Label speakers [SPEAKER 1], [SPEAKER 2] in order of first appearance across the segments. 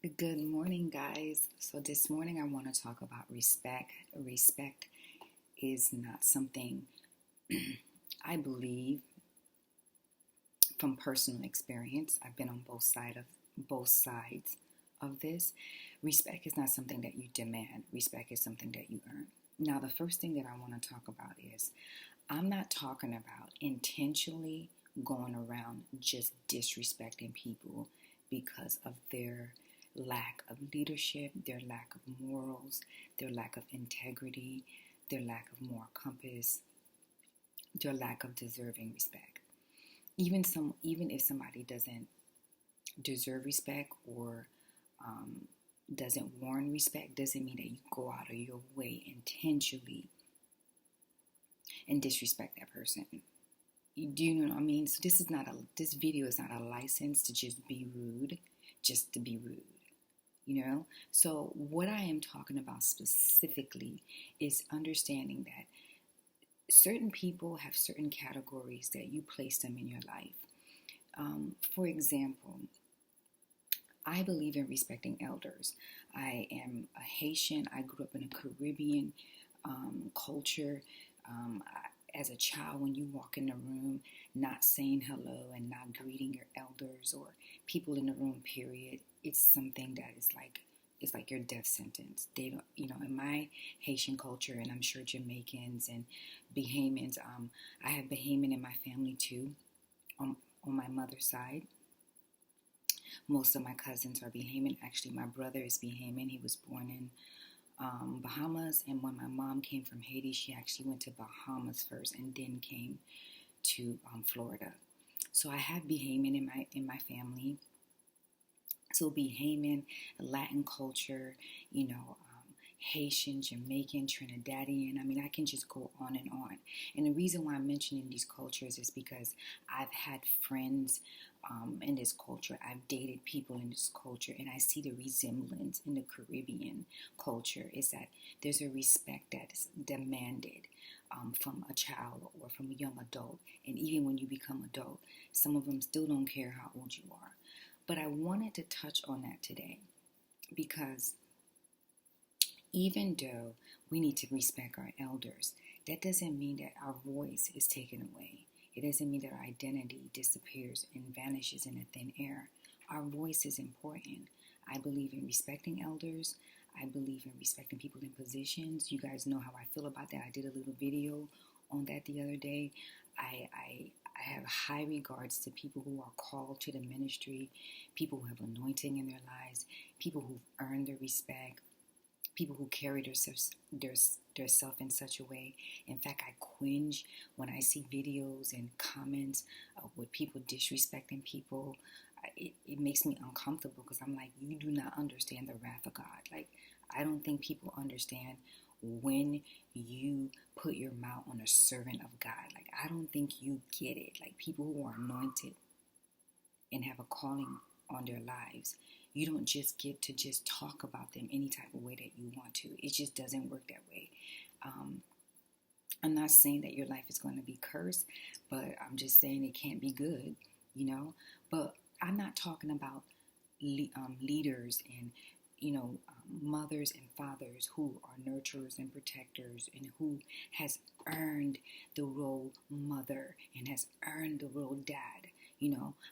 [SPEAKER 1] Good morning, guys. So, this morning I want to talk about respect. Respect is not something I believe from personal experience. I've been on both sides of this. Respect is not something that you demand, respect is something that you earn. Now, the first thing that I want to talk about is I'm not talking about intentionally going around just disrespecting people because of their lack of leadership, their lack of morals, their lack of integrity, their lack of moral compass, their lack of deserving respect. Even if somebody doesn't deserve respect or um, doesn't warrant respect, doesn't mean that you go out of your way intentionally and disrespect that person. Do you know what I mean? So this video is not a license to just be rude, just to be rude. So what I am talking about specifically is understanding that certain people have certain categories that you place them in your life. For example, I believe in respecting elders. I am a Haitian. I grew up in a Caribbean culture. As a child, when you walk in the room, not saying hello and not greeting your elders or people in the room, period, it's something that is like it's like your death sentence. They don't, in my Haitian culture, and I'm sure Jamaicans and Bahamians, I have Bahamian in my family too, on my mother's side. Most of my cousins are Bahamian. Actually, my brother is Bahamian. He was born in Bahamas, and when my mom came from Haiti, she actually went to Bahamas first and then came to Florida. So I have Bahamian in my family. So Bahamian, Latin culture, Haitian, Jamaican, Trinidadian. I mean, I can just go on and on. And the reason why I'm mentioning these cultures is because I've had friends in this culture. I've dated people in this culture, and I see the resemblance in the Caribbean culture is that there's a respect that is demanded from a child or from a young adult. And even when you become adult, some of them still don't care how old you are. But I wanted to touch on that today because even though we need to respect our elders, that doesn't mean that our voice is taken away. It doesn't mean that our identity disappears and vanishes in a thin air. Our voice is important. I believe in respecting elders. I believe in respecting people in positions. You guys know how I feel about that. I did a little video on that the other day. I have high regards to people who are called to the ministry, people who have anointing in their lives, people who've earned their respect, people who carry their self in such a way. In fact, I cringe when I see videos and comments with people disrespecting people. It makes me uncomfortable because I'm like, you do not understand the wrath of God. Like, I don't think people understand when you put your mouth on a servant of God. Like, I don't think you get it. Like, people who are anointed and have a calling on their lives, you don't just get to just talk about them any type of way that you want to. It just doesn't work that way. I'm not saying that your life is going to be cursed, but I'm just saying it can't be good, But I'm not talking about leaders and, mothers and fathers who are nurturers and protectors and who has earned the role mother and has earned the role dad.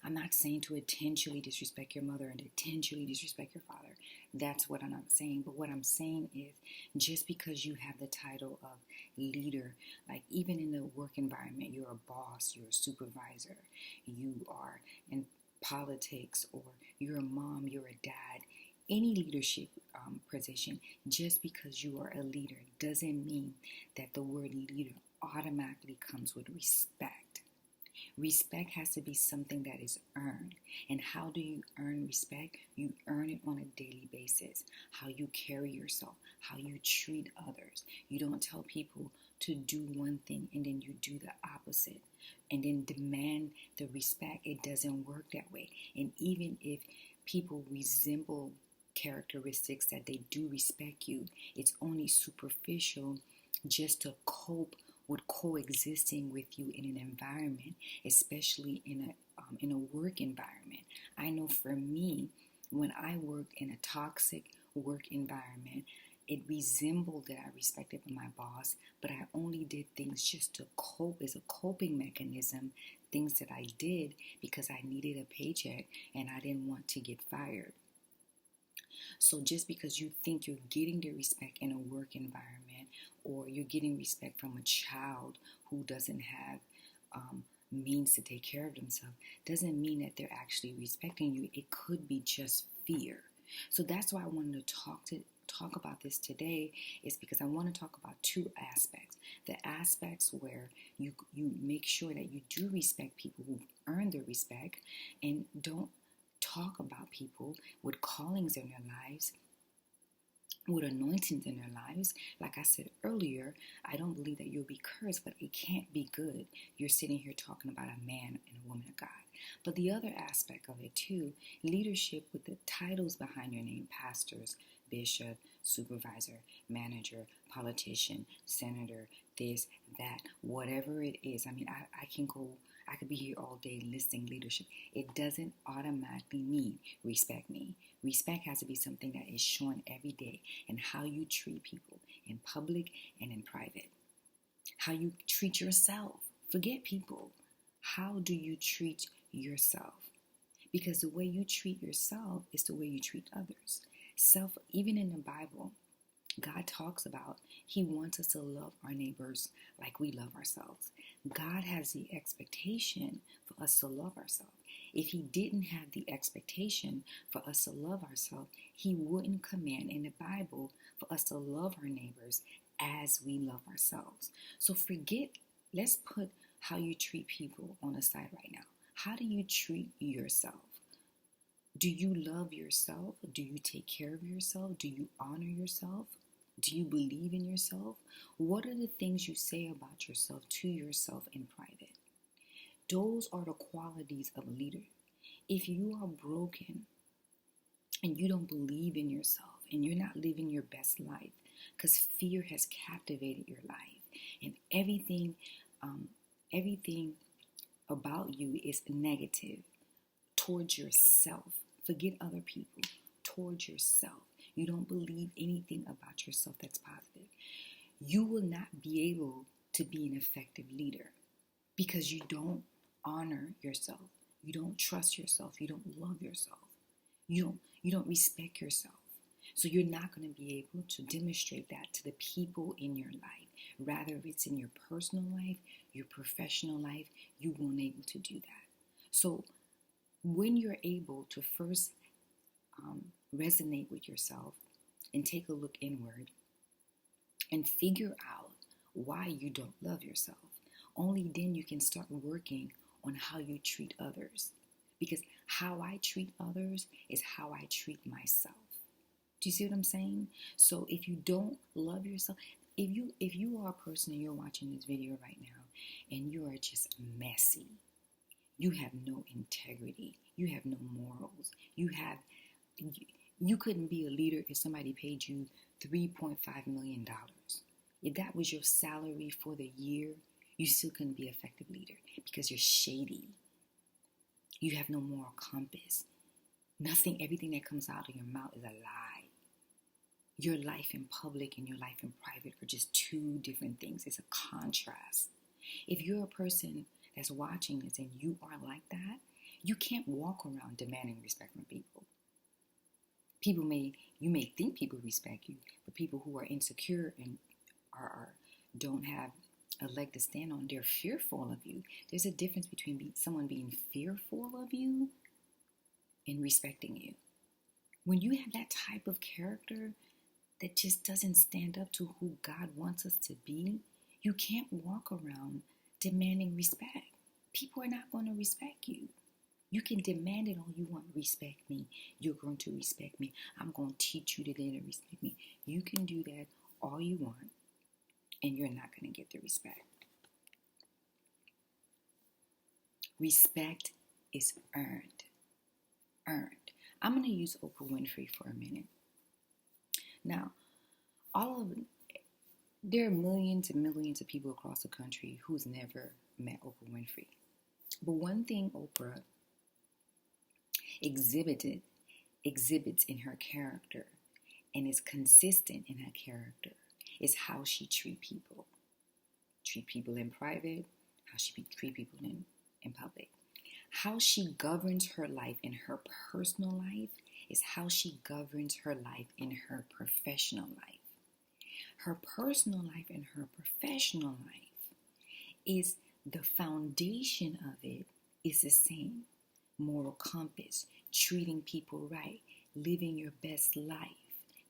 [SPEAKER 1] I'm not saying to intentionally disrespect your mother and intentionally disrespect your father. That's what I'm not saying. But what I'm saying is just because you have the title of leader, like even in the work environment, you're a boss, you're a supervisor, you are in politics, or you're a mom, you're a dad, any leadership position, just because you are a leader doesn't mean that the word leader automatically comes with respect. Respect has to be something that is earned. And how do you earn respect? You earn it on a daily basis. How you carry yourself, how you treat others. You don't tell people to do one thing and then you do the opposite and then demand the respect. It doesn't work that way. And even if people resemble characteristics that they do respect you, it's only superficial just to cope with coexisting with you in an environment, especially in a work environment. I know for me, When I worked in a toxic work environment, it resembled that I respected my boss, but I only did things just to cope as a coping mechanism, things that I did because I needed a paycheck and I didn't want to get fired. So just because you think you're getting the respect in a work environment, or you're getting respect from a child who doesn't have means to take care of themselves, doesn't mean that they're actually respecting you. It could be just fear. So that's why I wanted to talk about this today, is because I want to talk about two aspects. The aspects where you make sure that you do respect people who earn their respect, and don't talk about people with callings in their lives, with anointings in their lives. Like I said earlier, I don't believe that you'll be cursed, but it can't be good. You're sitting here talking about a man and a woman of God. But the other aspect of it too, leadership with the titles behind your name: pastors, bishop, supervisor, manager, politician, senator, this, that, whatever it is. I mean, I could be here all day listing leadership. It doesn't automatically mean respect me. Respect has to be something that is shown every day in how you treat people in public and in private. How you treat yourself. Forget people. How do you treat yourself? Because the way you treat yourself is the way you treat others. Even in the Bible, God talks about He wants us to love our neighbors like we love ourselves. God has the expectation for us to love ourselves. If He didn't have the expectation for us to love ourselves, He wouldn't command in the Bible for us to love our neighbors as we love ourselves. So let's put how you treat people on the side right now. How do you treat yourself? Do you love yourself? Do you take care of yourself? Do you honor yourself? Do you believe in yourself? What are the things you say about yourself to yourself in private? Those are the qualities of a leader. If you are broken and you don't believe in yourself and you're not living your best life because fear has captivated your life, and everything about you is negative towards yourself. Forget other people. Towards yourself. You don't believe anything about yourself that's positive. You will not be able to be an effective leader because you don't honor yourself. You don't trust yourself. You don't love yourself. You don't respect yourself. So you're not going to be able to demonstrate that to the people in your life. Rather, if it's in your personal life, your professional life, you won't be able to do that. So when you're able to first resonate with yourself and take a look inward and figure out why you don't love yourself, only then you can start working on how you treat others. Because how I treat others is how I treat myself. Do you see what I'm saying? So if you don't love yourself, if you are a person and you're watching this video right now and you are just messy, you have no integrity, you have no morals, you couldn't be a leader if somebody paid you $3.5 million. If that was your salary for the year, you still couldn't be an effective leader because you're shady. You have no moral compass. Everything that comes out of your mouth is a lie. Your life in public and your life in private are just two different things. It's a contrast. If you're a person that's watching this and you are like that, you can't walk around demanding respect from people. You may think people respect you, but people who are insecure and don't have a leg to stand on, they're fearful of you. There's a difference between someone being fearful of you and respecting you. When you have that type of character that just doesn't stand up to who God wants us to be, you can't walk around demanding respect. People are not going to respect you. You can demand it all you want. Respect me. You're going to respect me. I'm going to teach you today to respect me. You can do that all you want, and you're not going to get the respect. Respect is earned. I'm going to use Oprah Winfrey for a minute. Now, there are millions and millions of people across the country who's never met Oprah Winfrey. But one thing Oprah exhibited exhibits in her character and is consistent in her character is how she treat people. Treat people in private, how she treat people in public. How she governs her life in her personal life is how she governs her life in her professional life. Her personal life and her professional life is the foundation of it is the same. Moral compass, treating people right, living your best life,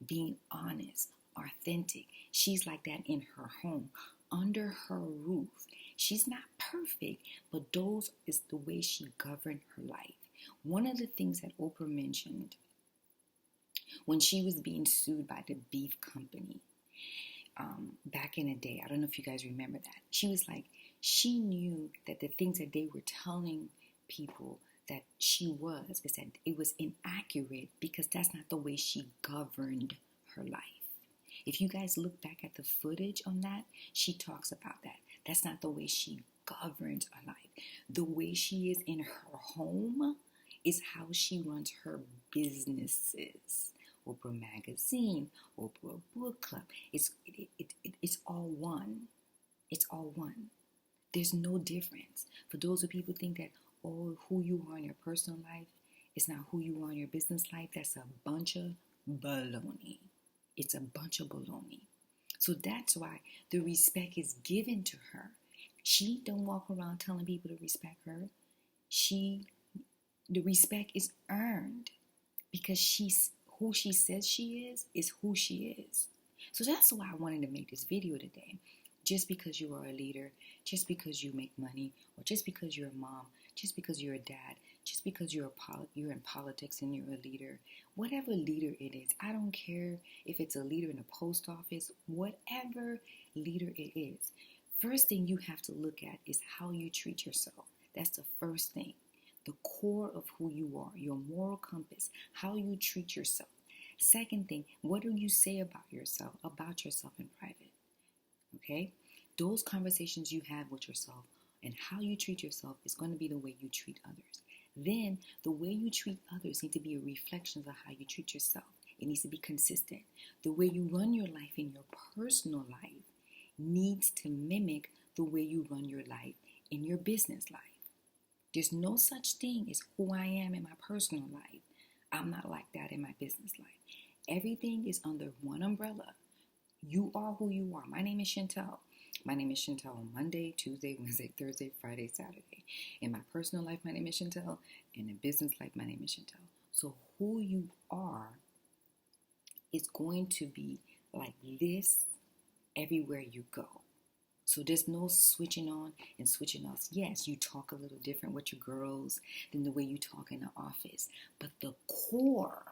[SPEAKER 1] being honest, authentic. She's like that in her home, under her roof. She's not perfect, but those is the way she governed her life. One of the things that Oprah mentioned when she was being sued by the beef company back in the day, I don't know if you guys remember that. She was like, she knew that the things that they were telling people that she was that it was inaccurate because that's not the way she governed her life. If you guys look back at the footage on that, she talks about that. That's not the way she governs her life. The way she is in her home is how she runs her businesses. Oprah Magazine, Oprah Book Club. It's all one. It's all one. There's no difference. For those of people who think that, oh, who you are in your personal life is not who you are in your business life, that's a bunch of baloney. It's a bunch of baloney. So that's why the respect is given to her. She don't walk around telling people to respect her. The respect is earned because she's who she says she is who she is. So that's why I wanted to make this video today. Just because you are a leader, just because you make money, or just because you're a mom, just because you're a dad, just because you're in politics and you're a leader, whatever leader it is, I don't care if it's a leader in a post office, whatever leader it is. First thing you have to look at is how you treat yourself. That's the first thing. The core of who you are, your moral compass, how you treat yourself. Second thing, what do you say about yourself in private? Okay? Those conversations you have with yourself and how you treat yourself is going to be the way you treat others. Then the way you treat others needs to be a reflection of how you treat yourself. It needs to be consistent. The way you run your life in your personal life needs to mimic the way you run your life in your business life. There's no such thing as who I am in my personal life. I'm not like that in my business life. Everything is under one umbrella. You are who you are. My name is Chantel. My name is Chantel on Monday, Tuesday, Wednesday, Thursday, Friday, Saturday. In my personal life, my name is Chantel. In the business life, my name is Chantel. So who you are is going to be like this everywhere you go. So there's no switching on and switching off. Yes, you talk a little different with your girls than the way you talk in the office. But the core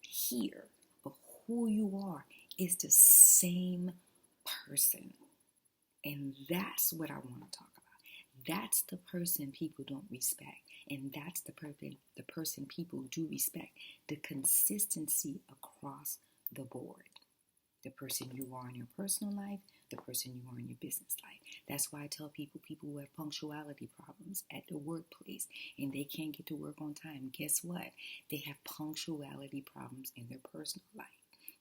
[SPEAKER 1] here of who you are is the same person. And that's what I want to talk about. That's the person people don't respect. And that's the person people do respect. The consistency across the board. The person you are in your personal life, the person you are in your business life. That's why I tell people who have punctuality problems at the workplace and they can't get to work on time. Guess what? They have punctuality problems in their personal life.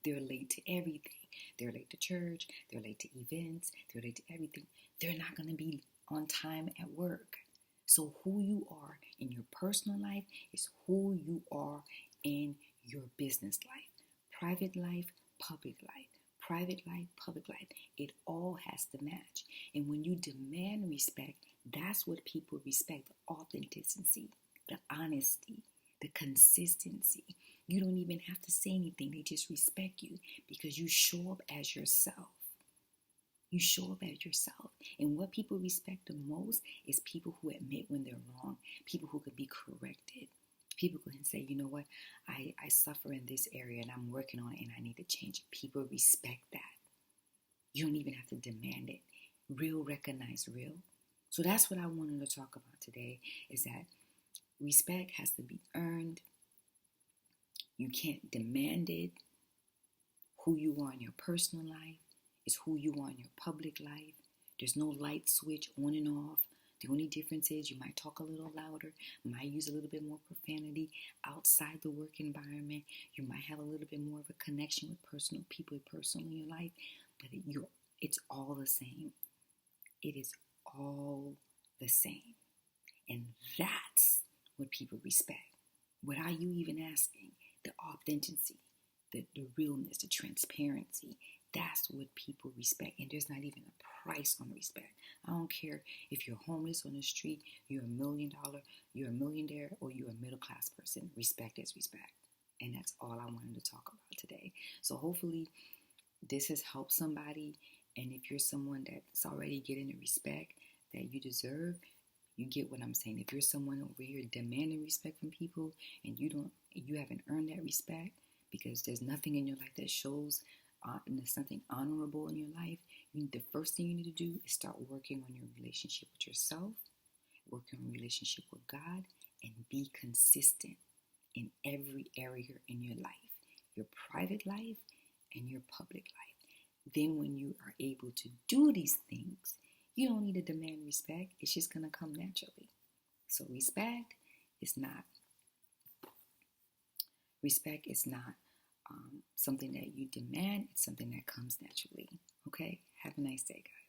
[SPEAKER 1] They're late to everything. They're late to church. They're late to events. They're late to everything. They're not going to be on time at work. So who you are in your personal life is who you are in your business life. Private life, public life. Private life, public life. It all has to match. And when you demand respect, that's what people respect. The authenticity, the honesty, the consistency. You don't even have to say anything. They just respect you because you show up as yourself. You show up as yourself. And what people respect the most is people who admit when they're wrong. People who can be corrected. People can say, you know what, I suffer in this area and I'm working on it and I need to change it. People respect that. You don't even have to demand it. Real recognize real. So that's what I wanted to talk about today is that respect has to be earned. You can't demand it. Who you are in your personal life is who you are in your public life. There's no light switch on and off. The only difference is you might talk a little louder, might use a little bit more profanity outside the work environment. You might have a little bit more of a connection with personal people, personal in your life, but it's all the same. It is all the same. And that's what people respect. Without you even asking, the authenticity, the realness, the transparency, that's what people respect. And there's not even a price on respect. I don't care if you're homeless on the street, you're $1 million, you're a millionaire, or you're a middle class person. Respect is respect. And that's all I wanted to talk about today. So hopefully this has helped somebody. And if you're someone that's already getting the respect that you deserve, you get what I'm saying. If you're someone over here demanding respect from people and you haven't earned that respect because there's nothing in your life that shows there's something honorable in your life, the first thing you need to do is start working on your relationship with yourself, working on your relationship with God, and be consistent in every area in your life, your private life and your public life. Then when you are able to do these things, you don't need to demand respect. It's just going to come naturally. So respect is not something that you demand. It's something that comes naturally. Okay? Have a nice day, guys.